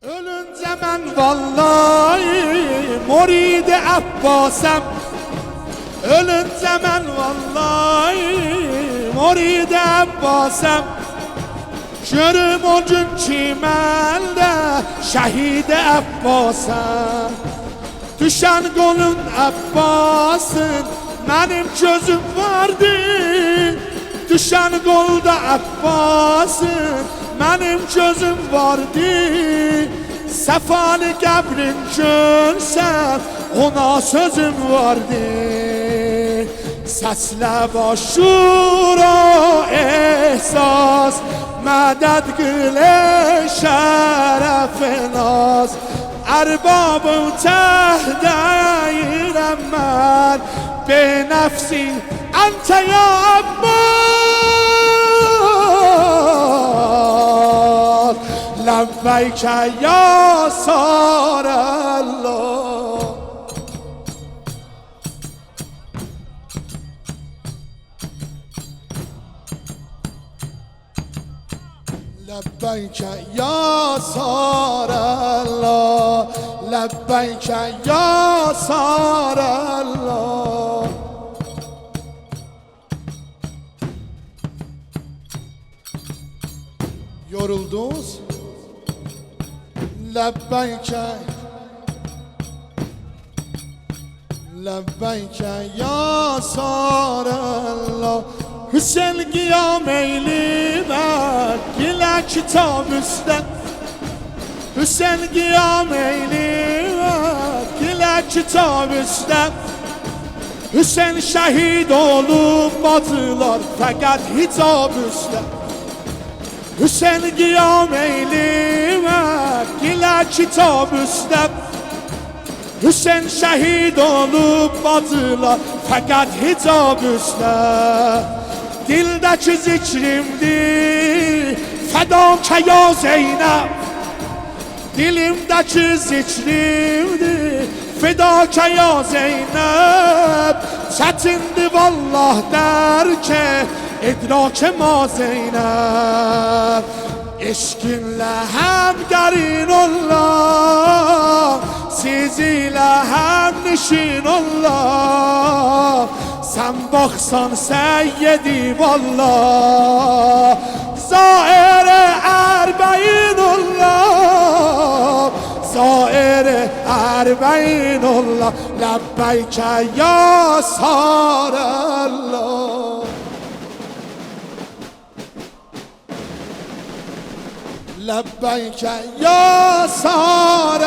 Ölünce ben vallahi Moridi Abbas'ım. Ölünce ben vallahi Moridi Abbas'ım. Görüm o gün ki məndə şəhid Abbas'ım. Düşən qolun Abbas'ın mənim gözüm vardı. Düşən qolda Abbas'ın mənim gözüm vardı. Səfalı qəbrin görsən ona sözüm vardı. Səslə başur o ehsas, mədəd qılə şərəf naz. Ərbab-ı təhdəyirəm mən be nəfsi əntə ya Abbas. Ləbbeyke ya Sarəllah. Ləbbeyke ya Sarəllah. Ləbbeyke ya Sarəllah. Yoruldunuz? Lebbeyke, lebbeyke ya Sarəllah. Hüseyin qiyam eylemez gile kitab üstten. Hüseyin qiyam eylemez gile kitab üstten. Hüseyin şehit olup batılar fakat hicab üstten. Hüseyin qiyam eylemez gile kitab üstten. Hüseyin şehit olup batılar fakat hicab üstten. Dildeki zikrimdir fedake ya Zeynep. Dilimdeki zikrimdir fedake ya Zeynep. Çetindi vallah derke idrake ma Zeynep. Eşkinle hem garin Allah, siziyle hem nişin Allah. Sen baksan seyyidi vallah, zaire erbeyin Allah. Zaire erbeyin Allah. Lebbeyke ya Sarəllah. Lebbeyke ya Sarəllah.